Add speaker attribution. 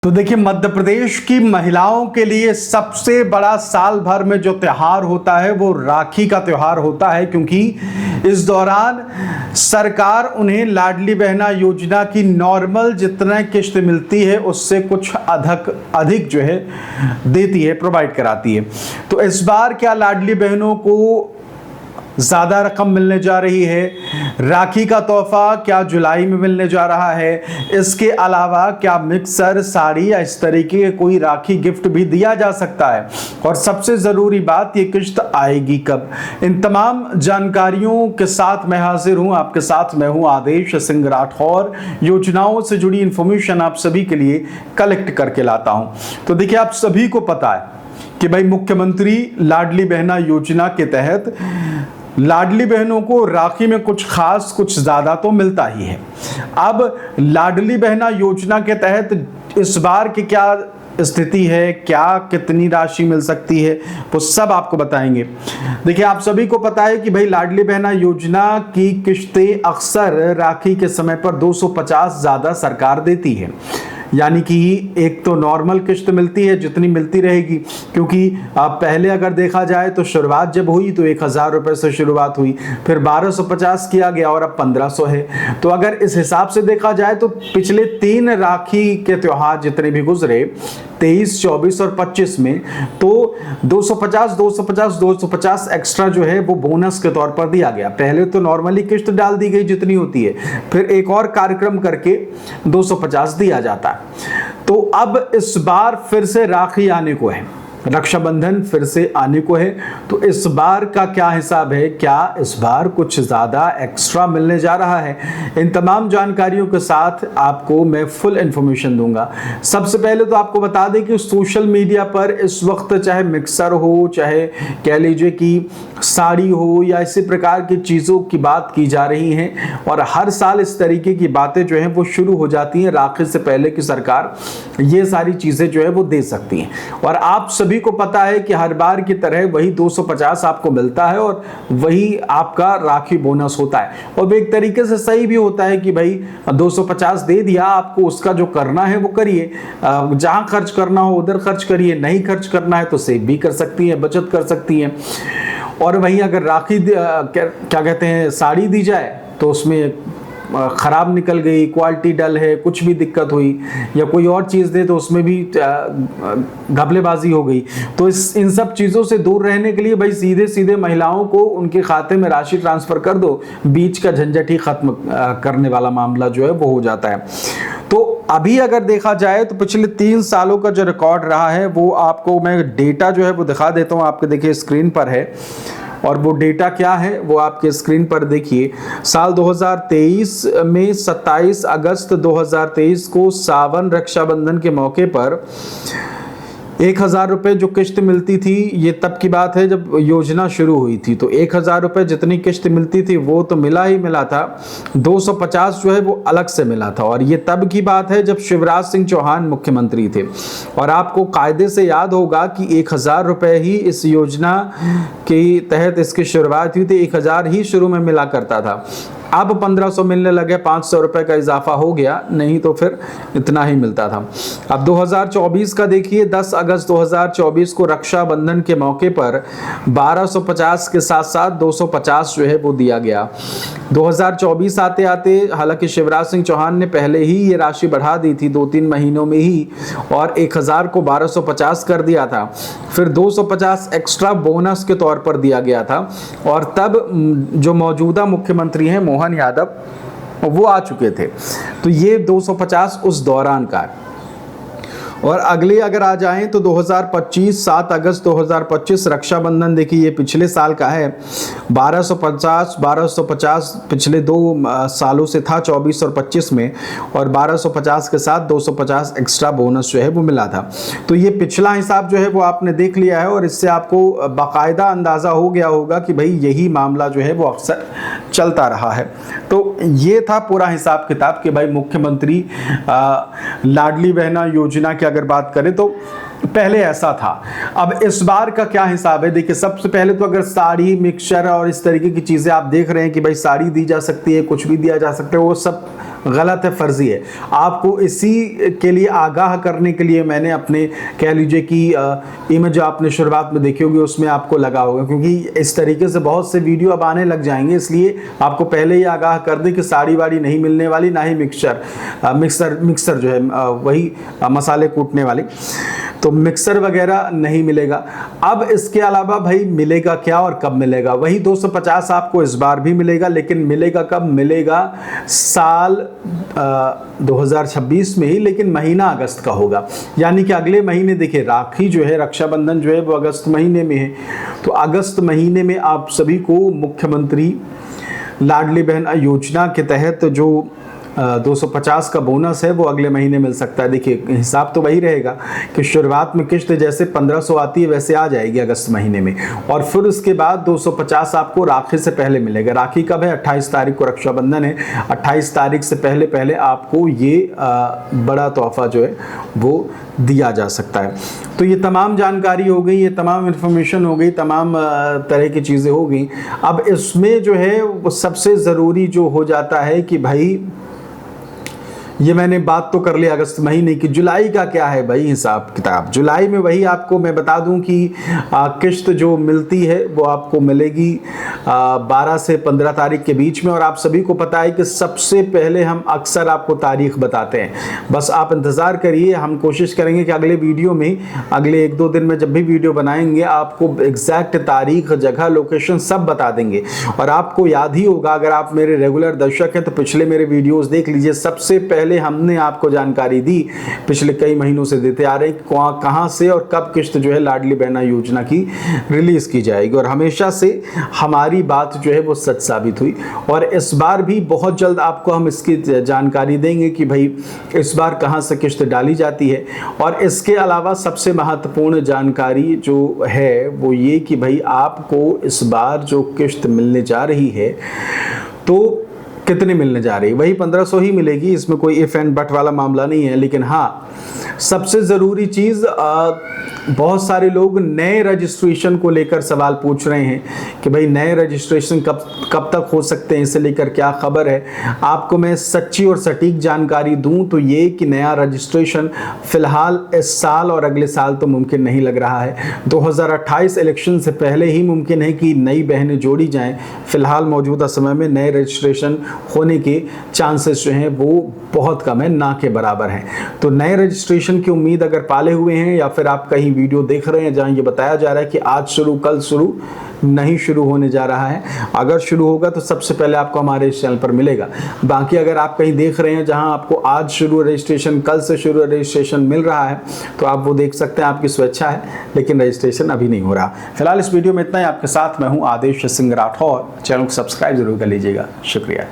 Speaker 1: तो देखिए, मध्य प्रदेश की महिलाओं के लिए सबसे बड़ा साल भर में जो त्योहार होता है वो राखी का त्योहार होता है, क्योंकि इस दौरान सरकार उन्हें लाडली बहना योजना की नॉर्मल जितना किश्त मिलती है उससे कुछ अधिक जो है देती है, प्रोवाइड कराती है। तो इस बार क्या लाडली बहनों को ज़्यादा रकम मिलने जा रही है? राखी का तोहफा क्या जुलाई में मिलने जा रहा है? इसके अलावा क्या मिक्सर, साड़ी या इस तरीके के कोई राखी गिफ्ट भी दिया जा सकता है? और सबसे ज़रूरी बात, ये किश्त आएगी कब? इन तमाम जानकारियों के साथ मैं हाजिर हूँ, आपके साथ मैं हूँ आदेश सिंह राठौर। योजनाओं से जुड़ी इंफॉर्मेशन आप सभी के लिए कलेक्ट करके लाता हूँ। तो देखिए, आप सभी को पता है कि भाई मुख्यमंत्री लाडली बहना योजना के तहत लाडली बहनों को राखी में कुछ खास, कुछ ज्यादा तो मिलता ही है। अब लाडली बहना योजना के तहत इस बार की क्या स्थिति है, क्या कितनी राशि मिल सकती है, वो सब आपको बताएंगे। देखिए, आप सभी को पता है कि भाई लाडली बहना योजना की किश्तें अक्सर राखी के समय पर 250 ज्यादा सरकार देती है। यानी कि एक तो नॉर्मल किश्त मिलती है जितनी मिलती रहेगी, क्योंकि पहले अगर देखा जाए तो शुरुआत जब हुई तो 1000 रुपये से शुरुआत हुई, फिर 1250 किया गया और अब 1500 है। तो अगर इस हिसाब से देखा जाए तो पिछले 3 राखी के त्योहार जितने भी गुजरे, 23, 24 और 25 में, तो 250 एक्स्ट्रा जो है वो बोनस के तौर पर दिया गया। पहले तो नॉर्मली किश्त डाल दी गई जितनी होती है, फिर एक और कार्यक्रम करके 250 दिया जाता है। तो अब इस बार फिर से राखी आने को है, रक्षाबंधन फिर से आने को है। तो इस बार का क्या हिसाब है? क्या इस बार कुछ ज़्यादा एक्स्ट्रा मिलने जा रहा है? इन तमाम जानकारियों के साथ आपको मैं फुल इंफॉर्मेशन दूंगा। सबसे पहले तो आपको बता दें कि सोशल मीडिया पर इस वक्त चाहे मिक्सर हो, चाहे कह लीजिए कि साड़ी हो, या इसी प्रकार की चीज़ों की बात की जा रही हैं। और हर साल इस तरीके की बातें जो हैं वो शुरू हो जाती हैं राखी से पहले कि सरकार ये सारी चीज़ें जो है वो दे सकती हैं। और आप सभी को पता है कि हर बार की तरह वही 250 आपको मिलता है और वही आपका राखी बोनस होता है। और वो एक तरीके से सही भी होता है कि भाई 250 दे दिया, आपको उसका जो करना है वो करिए, जहां खर्च करना हो उधर खर्च करिए, नहीं खर्च करना है तो सेव भी कर सकती है, बचत कर सकती है। और वहीं अगर राखी क्या कहते हैं साड़ी दी जाए तो उसमें ख़राब निकल गई, क्वालिटी डल है, कुछ भी दिक्कत हुई, या कोई और चीज़ दे तो उसमें भी घपलेबाजी हो गई। तो इन सब चीज़ों से दूर रहने के लिए भाई सीधे सीधे महिलाओं को उनके खाते में राशि ट्रांसफ़र कर दो, बीच का झंझट ही ख़त्म करने वाला मामला जो है वो हो जाता है। तो अभी अगर देखा जाए तो पिछले 3 सालों का जो रिकॉर्ड रहा है वो आपको मैं डेटा जो है वो दिखा देता हूँ। आपके देखिए स्क्रीन पर है, और वो डेटा क्या है वो आपके स्क्रीन पर देखिए। साल 2023 में 27 अगस्त 2023 को सावन रक्षाबंधन के मौके पर 1000 रुपये जो किश्त मिलती थी, ये तब की बात है जब योजना शुरू हुई थी। तो 1000 रुपये जितनी किश्त मिलती थी वो तो मिला ही मिला था, 250 जो है वो अलग से मिला था। और ये तब की बात है जब शिवराज सिंह चौहान मुख्यमंत्री थे। और आपको कायदे से याद होगा कि 1000 रुपये ही इस योजना के तहत इसकी शुरुआत हुई थी, 1000 ही शुरू में मिला करता था। अब 1500 मिलने लगे, 500 रुपये का इजाफा हो गया, नहीं तो फिर इतना ही मिलता था। अब 2024 का देखिए, 10 अगस्त 2024 को रक्षाबंधन के मौके पर 1250 के साथ साथ 250 जो है वो दिया गया। 2024 आते आते हालांकि शिवराज सिंह चौहान ने पहले ही ये राशि बढ़ा दी थी 2-3 महीनों में ही, और 1000 को 1250 कर दिया था। फिर 250 एक्स्ट्रा बोनस के तौर पर दिया गया था। और तब जो मौजूदा मुख्यमंत्री हैं मोहन यादव, वो आ चुके थे। तो ये 250 उस दौरान का है। और अगले अगर आ जाएं तो 2025 7 अगस्त 2025 रक्षाबंधन देखिए, ये पिछले साल का है। 1250 पिछले 2 सालों से था, 24 और 25 में, और 1250 के साथ 250 एक्स्ट्रा बोनस जो है वो मिला था। तो ये पिछला हिसाब जो है वो आपने देख लिया है, और इससे आपको बाकायदा अंदाज़ा हो गया होगा कि भाई यही मामला जो है वो अक्सर चलता रहा है। तो ये था पूरा हिसाब किताब कि भाई मुख्यमंत्री लाडली बहना योजना की अगर बात करें तो पहले ऐसा था। अब इस बार का क्या हिसाब है? देखिए, सबसे पहले तो अगर साड़ी, मिक्सचर और इस तरीके की चीज़ें आप देख रहे हैं कि भाई साड़ी दी जा सकती है, कुछ भी दिया जा सकता है, वो सब गलत है, फर्जी है। आपको इसी के लिए आगाह करने के लिए मैंने अपने कह लीजिए कि इमेज जो आपने शुरुआत में देखी होगी उसमें आपको लगा होगा, क्योंकि इस तरीके से बहुत से वीडियो अब आने लग जाएंगे, इसलिए आपको पहले ही आगाह कर दें कि साड़ी वाड़ी नहीं मिलने वाली, ना ही मिक्सर जो है वही मसाले कूटने वाली, तो मिक्सर वगैरह नहीं मिलेगा। अब इसके अलावा भाई मिलेगा क्या और कब मिलेगा? वही 250 आपको इस बार भी मिलेगा, लेकिन मिलेगा कब? मिलेगा साल 2026 में ही, लेकिन महीना अगस्त का होगा। यानी कि अगले महीने देखिए, राखी जो है, रक्षाबंधन जो है वो अगस्त महीने में है, तो अगस्त महीने में आप सभी को मुख्यमंत्री लाडली बहन योजना के तहत जो 250 का बोनस है वो अगले महीने मिल सकता है। देखिए हिसाब तो वही रहेगा कि शुरुआत में किस्त जैसे 1500 आती है वैसे आ जाएगी अगस्त महीने में, और फिर उसके बाद 250 आपको राखी से पहले मिलेगा। राखी कब है? 28 तारीख को रक्षाबंधन है, 28 तारीख से पहले पहले आपको ये बड़ा तोहफा जो है वो दिया जा सकता है। तो ये तमाम जानकारी हो गई, ये तमाम इन्फॉर्मेशन हो गई, तमाम तरह की चीज़ें हो गई। अब इसमें जो है वो सबसे ज़रूरी जो हो जाता है कि भाई ये मैंने बात तो कर ली अगस्त महीने की, जुलाई का क्या है भाई हिसाब किताब? जुलाई में वही आपको मैं बता दूं कि किस्त जो मिलती है वो आपको मिलेगी 12 से 15 तारीख के बीच में, और आप सभी को पता है कि सबसे पहले हम अक्सर आपको तारीख बताते हैं। बस आप इंतज़ार करिए, हम कोशिश करेंगे कि अगले वीडियो में, अगले 1-2 दिन में जब भी वीडियो बनाएंगे आपको एग्जैक्ट तारीख, जगह, लोकेशन सब बता देंगे। और आपको याद ही होगा, अगर आप मेरे रेगुलर दर्शक हैं तो पिछले मेरे वीडियोज़ देख लीजिए, सबसे पहले हमने आपको जानकारी दी, पिछले कई महीनों से देते आ रहे हैं कहां से और कब किस्त जो है लाडली बहना योजना की रिलीज की जाएगी, और हमेशा से हमारी बात जो है वो सच साबित हुई। और इस बार भी बहुत जल्द आपको हम इसकी जानकारी देंगे कि भाई इस बार कहां से किस्त डाली जाती है। और इसके अलावा सबसे महत्वपूर्ण जानकारी जो है वो ये कि भाई आपको इस बार जो किस्त मिलने जा रही है तो कितनी मिलने जा रही है? वही 1500 ही मिलेगी, इसमें कोई इफ एंड बट वाला मामला नहीं है। लेकिन हाँ, सबसे ज़रूरी चीज़, बहुत सारे लोग नए रजिस्ट्रेशन को लेकर सवाल पूछ रहे हैं कि भाई नए रजिस्ट्रेशन कब तक हो सकते हैं, इसे लेकर क्या खबर है। आपको मैं सच्ची और सटीक जानकारी दूं तो ये कि नया रजिस्ट्रेशन फ़िलहाल इस साल और अगले साल तो मुमकिन नहीं लग रहा है। 2028 इलेक्शन से पहले ही मुमकिन है कि नई बहनें जोड़ी जाएं। फ़िलहाल मौजूदा समय में नए रजिस्ट्रेशन होने के चांसेस जो हैं वो बहुत कम है, ना के बराबर हैं। तो नए रजिस्ट्रेशन की उम्मीद अगर पाले हुए हैं, या फिर आप कहीं वीडियो देख रहे हैं जहां ये बताया जा रहा है कि आज शुरू, कल शुरू, नहीं शुरू होने जा रहा है। अगर शुरू होगा तो सबसे पहले आपको हमारे इस चैनल पर मिलेगा। बाकी अगर आप कहीं देख रहे हैं जहां आपको आज शुरू रजिस्ट्रेशन, कल से शुरू रजिस्ट्रेशन मिल रहा है, तो आप वो देख सकते हैं, आपकी स्वेच्छा है, लेकिन रजिस्ट्रेशन अभी नहीं हो रहा। फिलहाल इस वीडियो में इतना ही। आपके साथ मैं हूं आदेश सिंह राठौर। चैनल को सब्सक्राइब जरूर कर लीजिएगा। शुक्रिया।